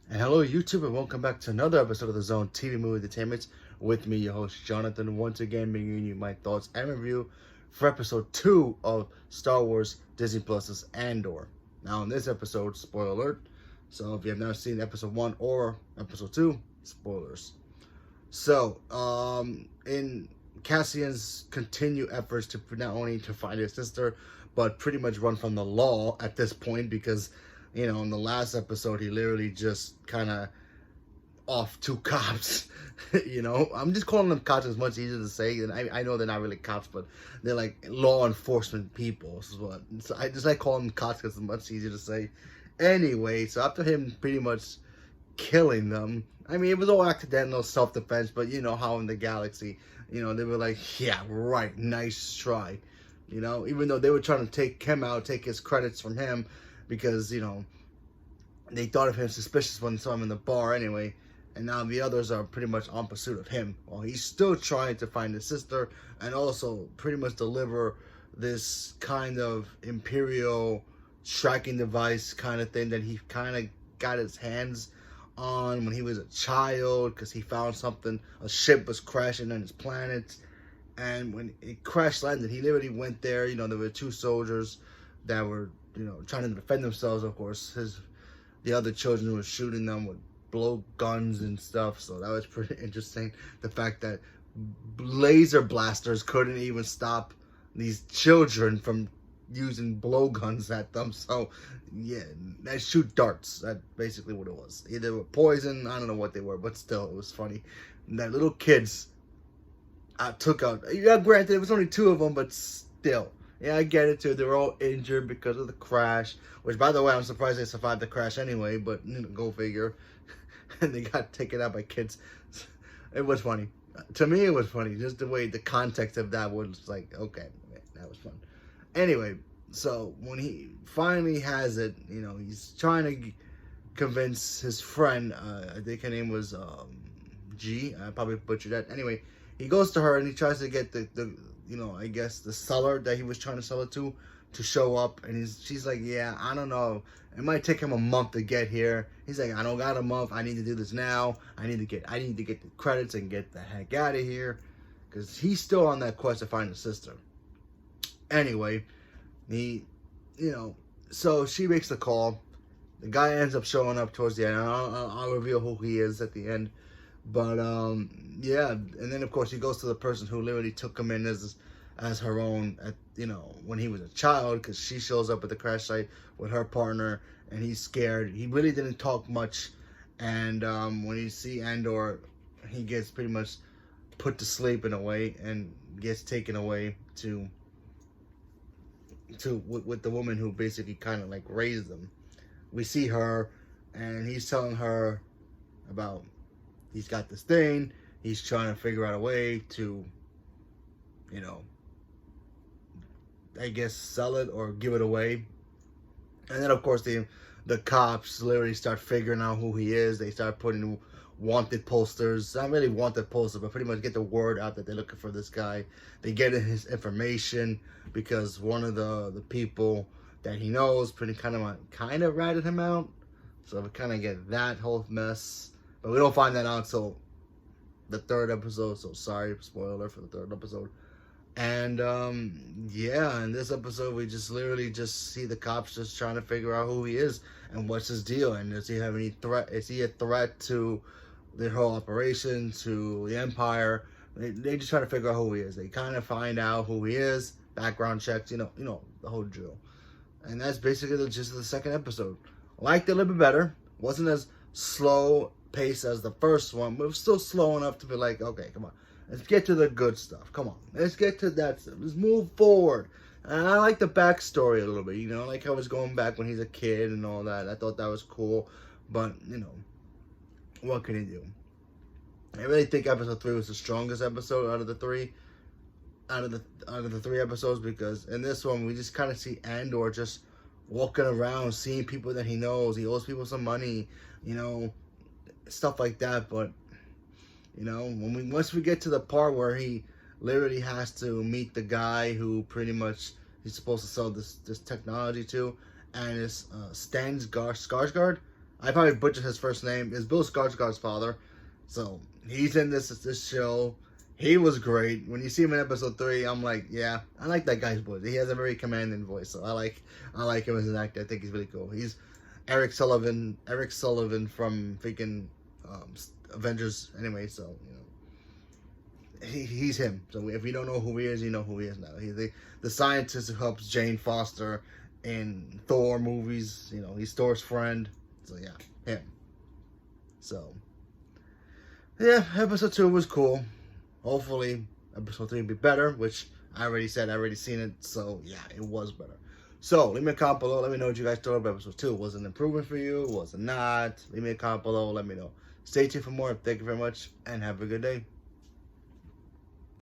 And hello, YouTube, and welcome back to another episode of the Zone TV Movie Entertainment with me, your host Jonathan, once again bringing you my thoughts and review for episode 2 of Star Wars Disney Plus's Andor. Now, in this episode, spoiler alert, so if you have not seen episode 1 or episode 2, spoilers. So, in Cassian's continued efforts to not only to find his sister, but pretty much run from the law at this point because, in the last episode, he literally just kind of off two cops. I'm just calling them cops. It's much easier to say, and I know they're not really cops, but they're like law enforcement people. So I just like calling them cops because it's much easier to say. Anyway, so after him pretty much killing them, I mean, it was all accidental self-defense, but you know how in the galaxy, they were like, yeah, right, nice try. Even though they were trying to take him out, take his credits from him, because, they thought of him suspicious when they saw him in the bar anyway. And now the others are pretty much on pursuit of him. Well, he's still trying to find his sister and also pretty much deliver this kind of Imperial tracking device kind of thing that he kind of got his hands on when he was a child, because he found something. A ship was crashing on his planet, and when it crash landed, he literally went there. There were two soldiers that were trying to defend themselves. Of course, the other children were shooting them with blow guns and stuff, so that was pretty interesting. The fact that laser blasters couldn't even stop these children from using blow guns at them. So yeah, they shoot darts. That's basically what it was. Either were poison, I don't know what they were, but still, it was funny. And that little kids took out. Yeah, granted, it was only two of them, but still. Yeah, I get it too. They were all injured because of the crash. Which, by the way, I'm surprised they survived the crash anyway. But go figure. And they got taken out by kids. It was funny. To me, it was funny. Just the way the context of that was like, okay, that was fun. Anyway, so when he finally has it, he's trying to convince his friend. I think her name was G. I probably butchered that. Anyway, he goes to her and he tries to get the I guess the seller that he was trying to sell it to show up, and she's like, yeah, I don't know, it might take him a month to get here. He's like, I don't got a month, I need to do this now. I need to get the credits and get the heck out of here, because he's still on that quest to find his sister. Anyway, so she makes the call. The guy ends up showing up towards the end. I'll reveal who he is at the end. But yeah, and then of course he goes to the person who literally took him in as her own at when he was a child, because she shows up at the crash site with her partner, and he's scared. He really didn't talk much, and when you see Andor, he gets pretty much put to sleep in a way and gets taken away with the woman who basically kind of like raised them. We see her, and he's telling her about he's got this thing. He's trying to figure out a way to, I guess, sell it or give it away. And then, of course, the cops literally start figuring out who he is. They start putting wanted posters. Not really wanted posters, but pretty much get the word out that they're looking for this guy. They get his information because one of the people that he knows pretty kind of ratted him out. So we kind of get that whole mess. But we don't find that out until the third episode. So sorry, spoiler for the third episode. And yeah, in this episode we just literally just see the cops just trying to figure out who he is and what's his deal, and does he have any threat? Is he a threat to the whole operation, to the Empire? They just try to figure out who he is. They kind of find out who he is, background checks, the whole drill. And that's basically the gist of the second episode. Liked it a little bit better. Wasn't as slow pace as the first one, but it was still slow enough to be like, okay, come on, let's get to the good stuff. Come on, let's get to that stuff. Let's move forward. And I like the backstory a little bit, like how it's going back when he's a kid and all that. I thought that was cool, but what can you do? I really think episode 3 was the strongest episode out of the three. Out of the three episodes, because in this one we just kind of see Andor just walking around, seeing people that he knows. He owes people some money, stuff like that. But once we get to the part where he literally has to meet the guy who pretty much he's supposed to sell this technology to, and it's Skarsgård. I probably butchered his first name, is Bill Skarsgård's father. So he's in this show. He was great. When you see him in episode 3, I'm like, yeah, I like that guy's voice. He has a very commanding voice, so I like him as an actor. I think he's really cool. He's Eric Sullivan from freaking Avengers. Anyway, so he's him. So if you don't know who he is, you know who he is now. He's the scientist who helps Jane Foster in Thor movies. He's Thor's friend. So yeah, him. So yeah, episode 2 was cool. Hopefully episode 3 will be better, which I already said. I already seen it. So yeah, it was better. So leave me a comment below. Let me know what you guys thought about episode 2. Was it an improvement for you? Was it not? Leave me a comment below. Let me know. Stay tuned for more. Thank you very much, and have a good day.